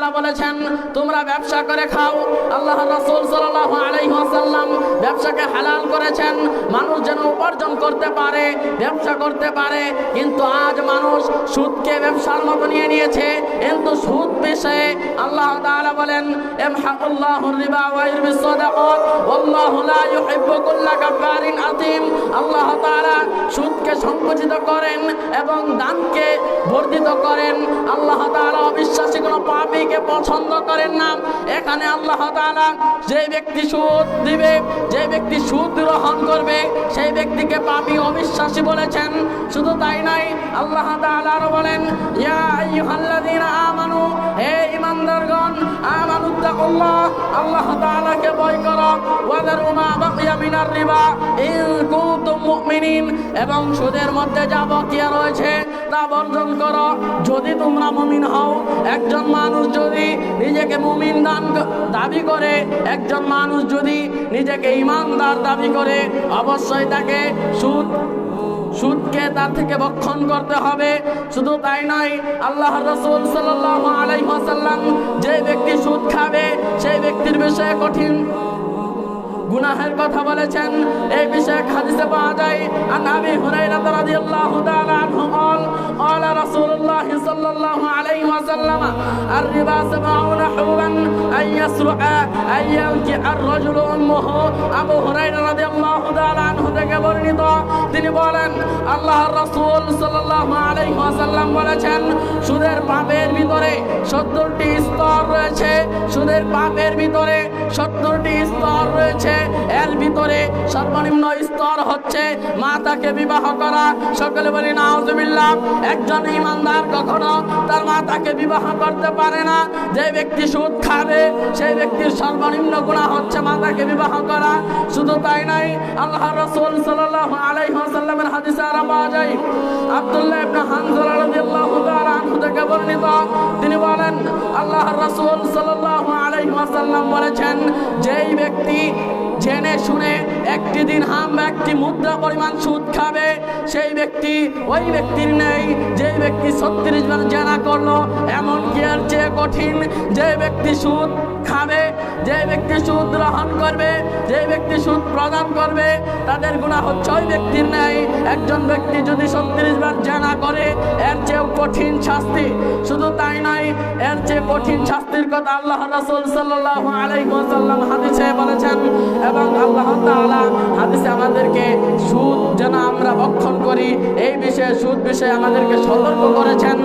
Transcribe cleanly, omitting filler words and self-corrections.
তাআলা বলেছেন তোমরা ব্যবসা করে খাও। আল্লাহ রাসূল সাল্লাল্লাহু আলাইহি ওয়াসাল্লাম ব্যবসাকে হালাল করেছেন মানুষ যেন উপার্জন করতে পারে, ব্যবসা করতে পারে। কিন্তু আজ মানুষ সুদকে ব্যবসার মতো নিয়ে নিয়েছে। কিন্তু সুদ বিষয়ে আল্লাহ তাআলা বলেন ইমহাকুল্লাহুর রিবা ওয়া ইরবিস সাদাকাত ওয়াল্লাহু লা ইউহিব্বু কুল্লা কাফারিন আযীম। আল্লাহ তাআলা সুদকে সংকুচিত করেন এবং দানকে বর্ধিত করেন। আল্লাহ তাআলা অবিশ্বাসী কোনো পাপীকে পছন্দ করেন না। এখানে আল্লাহ তাআলা যে ব্যক্তি সুদ দিবে, যে ব্যক্তি সুদ গ্রহণ করবে সেই ব্যক্তিকে পাপী অবিশ্বাসী বলেছেন। শুধু তাই নয়, আল্লাহ তাআলা আরো বলেন ইয়া আইয়ুহাল্লাযীনা আমানু, হে ঈমানদারগণ, আমানুত্তাকুল্লাহ, আল্লাহ তাআলাকে ভয় করো, ওয়া যারু মা বাকিয়া মিনার রিবা ইন কুনতুম মুমিনিন, এবং সুদের মধ্যে যা বাকিয়া রয়েছে তা বর্জন করো যদি তোমরা মুমিন হও। একজন মানুষ যদি নিজেকে মুমিন দাবি করে, একজন মানুষ যদি নিজেকে ঈমানদার দাবি করে, অবশ্যই তাকে সুদকে তার থেকে ভক্ষণ করতে হবে। শুধু তাই নয়, আল্লাহ রাসূল সাল্লাল্লাহু আলাইহি ওয়াসাল্লাম যে ব্যক্তি সুদ খাবে সেই ব্যক্তির বিষয়ে কঠিন গুনাহের কথা বলেছেন। এই বিষয়ে হাদিসে পাওয়া যায় আন আবি হুরায়রা রাদিয়াল্লাহু তাআলা আনহু قال رسول الله صلى الله عليه وسلم الربا 70 حبا أن يسرق أن يلقي الرجل أمه। আবু হুরায়রা রাদিয়াল্লাহু তাআলা আনহু থেকে বর্ণিত, তিনি বলেন আল্লাহর রাসূল সাল্লাল্লাহু আলাইহি ওয়াসাল্লাম বলেছেন সুদের পাপের ভিতরে 70টি স্তর রয়েছে। সুদের পাপের ভিতরে 70টি স্তর রয়েছে। এর ভিতরে সর্বনিম্ন স্তর হচ্ছে মাতাকে বিবাহ করা। সকলে বলি নাউজুবিল্লাহ। একজন ঈমানদার কখনো তার মাতাকে বিবাহ করতে পারে না। যে ব্যক্তি সুদ খাবে সেই ব্যক্তির সর্বনিম্ন গুনাহ হচ্ছে মাতাকে বিবাহ করা। শুধু তাই নয়, আল্লাহ রাসূল সাল্লাল্লাহু আলাইহি ওয়াসাল্লামের হাদিসে আরো পাওয়া যায় আব্দুল্লাহ ইবনে হানজালা রাদিয়াল্লাহু তাআলা আনহু থেকে বর্ণিত, তিনি বলেন আল্লাহর রাসূল সাল্লাল্লাহু আলাইহি ওয়াসাল্লাম বলেছেন যেই ব্যক্তি জেনে শুনে একটি দিরহাম বা একটি মুদ্রা পরিমাণ সুদ খাবে সেই ব্যক্তি ওই ব্যক্তির নেই যে ব্যক্তি 36 বার জেনা করলো। এমন কি এর চেয়ে কঠিন? যে ব্যক্তি সুদ খাবে, যে ব্যক্তি সুদ গ্রহণ করবে, যে ব্যক্তি সুদ প্রদান করবে তাদের গুনাহ হচ্ছে ওই ব্যক্তির নেই। একজন ব্যক্তি যদি 36 বার জেনা করে এর চেয়েও কঠিন শাস্তি। শুধু তাই নয়, এর চেয়ে কঠিন শাস্তির কথা আল্লাহ রাসূল সাল্লাল্লাহু আলাইহি ওয়াসাল্লাম হাদিসে বলেছেন। এবং আল্লাহ তাআলা হাদিসে আমাদেরকে সুদ যেন আমরা ভক্ষণ করি এই বিষয়ে, সুদ বিষয়ে আমাদেরকে সতর্ক করেছেন।